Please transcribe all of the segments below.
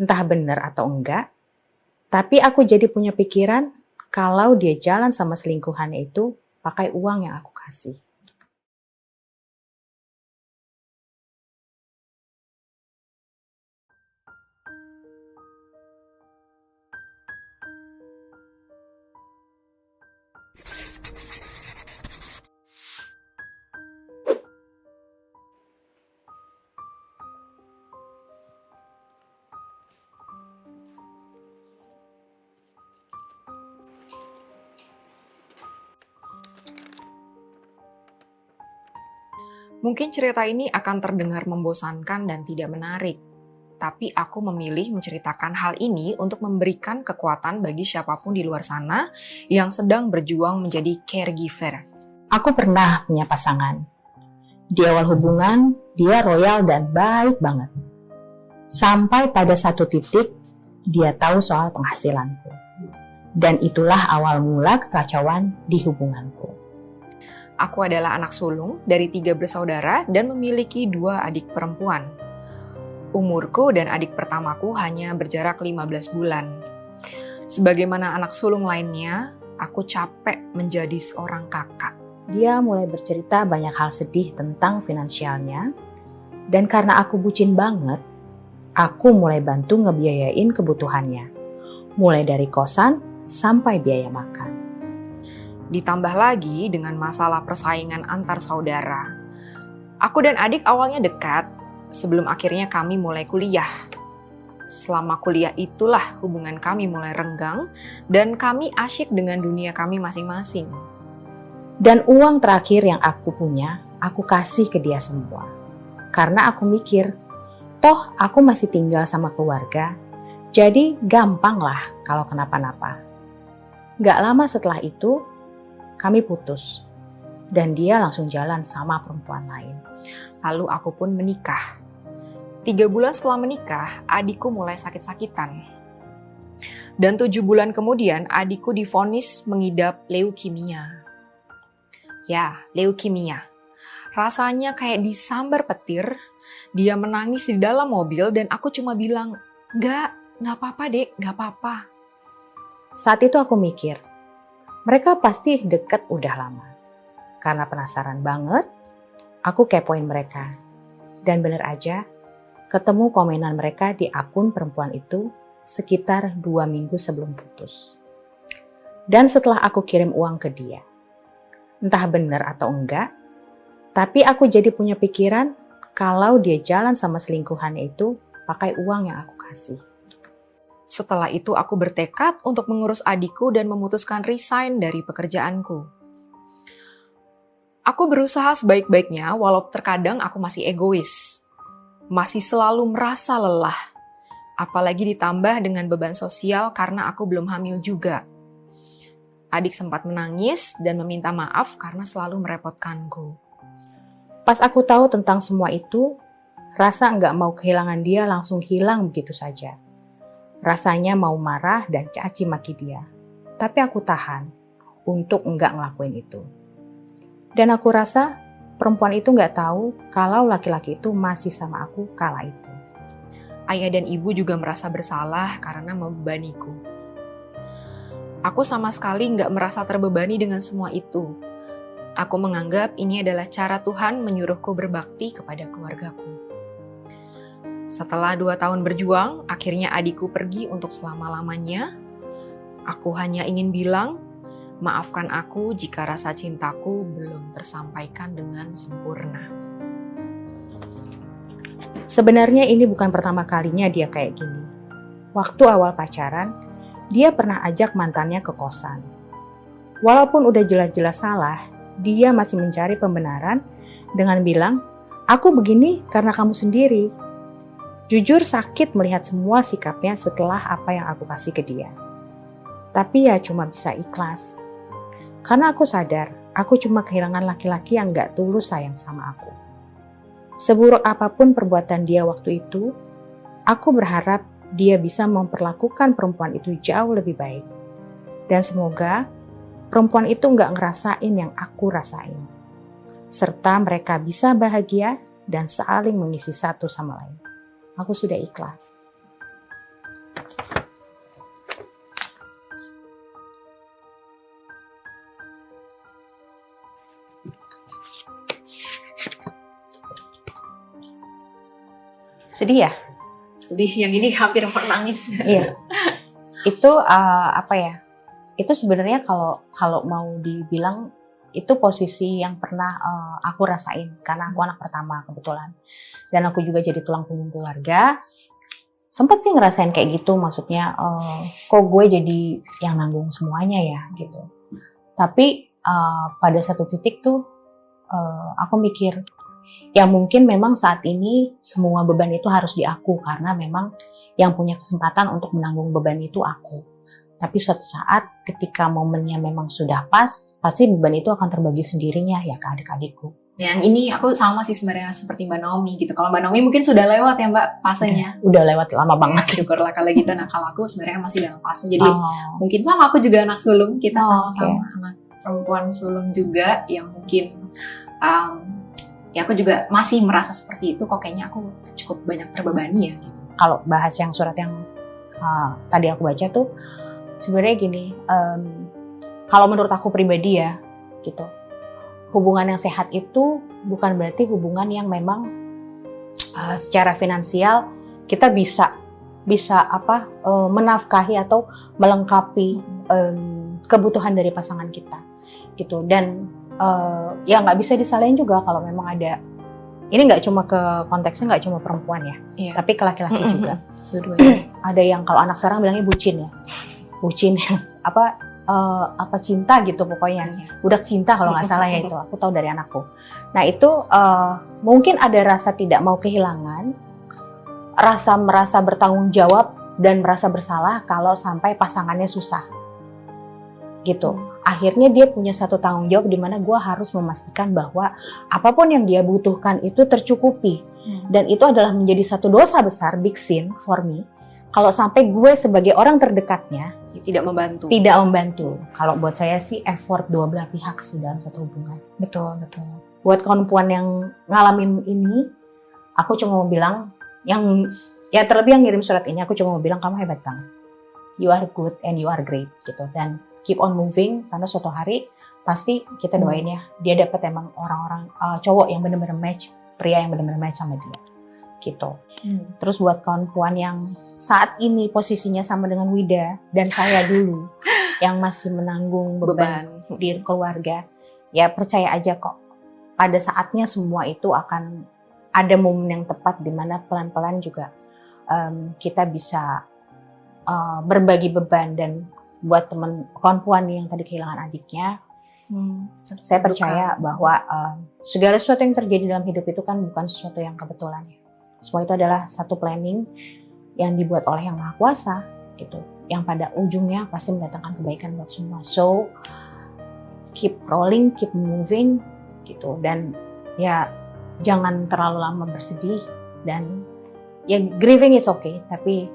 Entah benar atau enggak, tapi aku jadi punya pikiran kalau dia jalan sama selingkuhannya itu pakai uang yang aku kasih. Mungkin cerita ini akan terdengar membosankan dan tidak menarik, tapi aku memilih menceritakan hal ini untuk memberikan kekuatan bagi siapapun di luar sana yang sedang berjuang menjadi caregiver. Aku pernah punya pasangan. Di awal hubungan, dia royal dan baik banget. Sampai pada satu titik, dia tahu soal penghasilanku. Dan itulah awal mula kekacauan di hubunganku. Aku adalah anak sulung dari 3 bersaudara dan memiliki 2 adik perempuan. Umurku dan adik pertamaku hanya berjarak 15 bulan. Sebagaimana anak sulung lainnya, aku capek menjadi seorang kakak. Dia mulai bercerita banyak hal sedih tentang finansialnya. Dan karena aku bucin banget, aku mulai bantu ngebiayain kebutuhannya. Mulai dari kosan sampai biaya makan. Ditambah lagi dengan masalah persaingan antar saudara. Aku dan adik awalnya dekat, sebelum akhirnya kami mulai kuliah. Selama kuliah itulah hubungan kami mulai renggang, dan kami asyik dengan dunia kami masing-masing. Dan uang terakhir yang aku punya, aku kasih ke dia semua. Karena aku mikir, toh aku masih tinggal sama keluarga, jadi gampang lah kalau kenapa-napa. Gak lama setelah itu, kami putus. Dan dia langsung jalan sama perempuan lain. Lalu aku pun menikah. 3 bulan setelah menikah, adikku mulai sakit-sakitan. Dan 7 bulan kemudian, adikku divonis mengidap leukemia. Ya, leukemia. Rasanya kayak disambar petir. Dia menangis di dalam mobil dan aku cuma bilang, Nggak apa-apa dek, nggak apa-apa. Saat itu aku mikir, mereka pasti deket udah lama. Karena penasaran banget, aku kepoin mereka. Dan bener aja, ketemu komenan mereka di akun perempuan itu sekitar 2 minggu sebelum putus. Dan setelah aku kirim uang ke dia, entah bener atau enggak, tapi aku jadi punya pikiran kalau dia jalan sama selingkuhannya itu pakai uang yang aku kasih. Setelah itu aku bertekad untuk mengurus adikku dan memutuskan resign dari pekerjaanku. Aku berusaha sebaik-baiknya walau terkadang aku masih egois. Masih selalu merasa lelah. Apalagi ditambah dengan beban sosial karena aku belum hamil juga. Adik sempat menangis dan meminta maaf karena selalu merepotkanku. Pas aku tahu tentang semua itu, rasa nggak mau kehilangan dia langsung hilang begitu saja. Rasanya mau marah dan caci maki dia. Tapi aku tahan untuk nggak ngelakuin itu. Dan aku rasa perempuan itu nggak tahu kalau laki-laki itu masih sama aku kala itu. Ayah dan ibu juga merasa bersalah karena membebaniku. Aku sama sekali nggak merasa terbebani dengan semua itu. Aku menganggap ini adalah cara Tuhan menyuruhku berbakti kepada keluargaku. Setelah 2 tahun berjuang, akhirnya adikku pergi untuk selama-lamanya. Aku hanya ingin bilang, maafkan aku jika rasa cintaku belum tersampaikan dengan sempurna. Sebenarnya ini bukan pertama kalinya dia kayak gini. Waktu awal pacaran, dia pernah ajak mantannya ke kosan. Walaupun udah jelas-jelas salah, dia masih mencari pembenaran dengan bilang, aku begini karena kamu sendiri. Jujur sakit melihat semua sikapnya setelah apa yang aku kasih ke dia. Tapi ya cuma bisa ikhlas. Karena aku sadar, aku cuma kehilangan laki-laki yang gak tulus sayang sama aku. Seburuk apapun perbuatan dia waktu itu, aku berharap dia bisa memperlakukan perempuan itu jauh lebih baik. Dan semoga perempuan itu gak ngerasain yang aku rasain. Serta mereka bisa bahagia dan saling mengisi satu sama lain. Aku sudah ikhlas. Sedih ya? Sedih, yang ini hampir menangis. Iya. Itu apa ya? Itu sebenarnya kalau mau dibilang itu posisi yang pernah aku rasain karena aku anak pertama kebetulan. Dan aku juga jadi tulang punggung keluarga. Sempet sih ngerasain kayak gitu, maksudnya kok gue jadi yang nanggung semuanya ya gitu. Tapi pada satu titik tuh aku mikir, ya mungkin memang saat ini semua beban itu harus di aku karena memang yang punya kesempatan untuk menanggung beban itu aku. Tapi suatu saat ketika momennya memang sudah pas, pasti beban itu akan terbagi sendirinya ya ke adik-adikku. Yang ini aku sama sih sebenarnya seperti Mbak Naomi gitu. Kalau Mbak Naomi mungkin sudah lewat ya Mbak fasenya. Udah lewat lama banget. Syukurlah kalau gitu. Nah kalau aku sebenarnya masih dalam fase. Jadi mungkin sama, aku juga anak sulung. Kita sama-sama anak perempuan sulung juga yang mungkin ya aku juga masih merasa seperti itu. Kok kayaknya aku cukup banyak terbebani ya gitu. Kalau bahas yang surat yang tadi aku baca tuh, sebenarnya gini, kalau menurut aku pribadi ya, gitu, hubungan yang sehat itu bukan berarti hubungan yang memang secara finansial kita bisa menafkahi atau melengkapi kebutuhan dari pasangan kita, gitu. Dan ya nggak bisa disalahin juga kalau memang ada. Ini nggak cuma konteksnya nggak cuma perempuan ya, tapi ke laki-laki juga. Ada yang kalau anak sekarang bilangnya bucin ya. Bucin apa cinta gitu pokoknya, budak cinta kalau nggak salah ya, itu aku tahu dari anakku. Nah itu mungkin ada rasa tidak mau kehilangan, rasa merasa bertanggung jawab dan merasa bersalah kalau sampai pasangannya susah gitu. Akhirnya dia punya satu tanggung jawab di mana gue harus memastikan bahwa apapun yang dia butuhkan itu tercukupi. Dan itu adalah menjadi satu dosa besar, big sin for me, kalau sampai gue sebagai orang terdekatnya tidak membantu. Kalau buat saya sih effort dua belah pihak sih dalam satu hubungan. Betul. Buat kawan-kawan yang ngalamin ini, aku cuma mau bilang, terlebih yang ngirim surat ini, aku cuma mau bilang kamu hebat banget. You are good and you are great gitu. Dan keep on moving, karena suatu hari pasti kita doain ya, dia dapat emang orang-orang cowok yang benar-benar match, pria yang benar-benar match sama dia gitu. Terus buat kawan-kawan yang saat ini posisinya sama dengan Wida dan saya dulu yang masih menanggung beban di keluarga, ya percaya aja kok pada saatnya semua itu akan ada momen yang tepat di mana pelan-pelan juga kita bisa berbagi beban. Dan buat kawan-kawan yang tadi kehilangan adiknya, saya percaya bahwa segala sesuatu yang terjadi dalam hidup itu kan bukan sesuatu yang kebetulan ya. Semua itu adalah satu planning yang dibuat oleh Yang Maha Kuasa gitu, yang pada ujungnya pasti mendatangkan kebaikan buat semua. So keep rolling, keep moving gitu, dan ya jangan terlalu lama bersedih, dan ya grieving is okay, tapi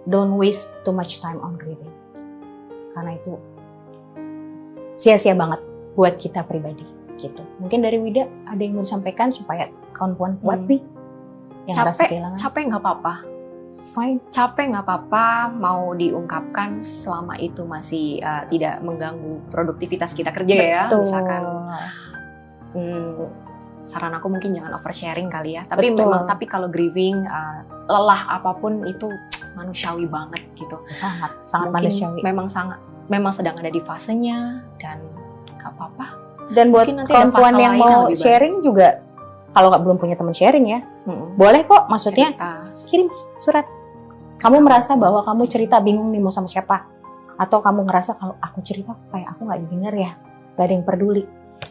don't waste too much time on grieving. Karena itu sia-sia banget buat kita pribadi gitu. Mungkin dari Wida ada yang mau disampaikan supaya kawan-kawan kuat nih yang rasa kehilangan. Capek nggak apa-apa. Fine. Capek nggak apa-apa, mau diungkapkan selama itu masih tidak mengganggu produktivitas kita kerja. Betul. Ya. Misalkan saran aku mungkin jangan oversharing kali ya. Tapi tapi kalau grieving, lelah apapun itu manusiawi banget gitu. Sangat manusiawi. Memang sedang ada di fasenya, dan gak apa-apa. Dan buat kawan-kawan yang mau sharing juga, kalau belum punya teman sharing ya, boleh kok, maksudnya kirim surat. Kamu merasa bahwa kamu cerita bingung nih mau sama siapa, atau kamu ngerasa kalau aku cerita kayak aku gak didengar ya, gak ada yang peduli.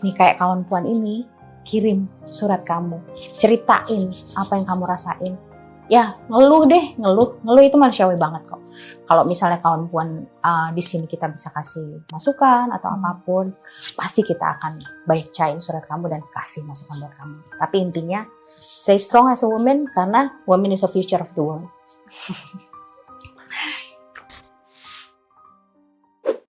Nih kayak kawan-kawan ini, kirim surat kamu, ceritain apa yang kamu rasain. Ya ngeluh itu manusiawi banget kok. Kalau misalnya kawan-kawan di sini kita bisa kasih masukan atau apapun, pasti kita akan bacain surat kamu dan kasih masukan buat kamu. Tapi intinya stay strong as a woman, karena woman is the future of the world.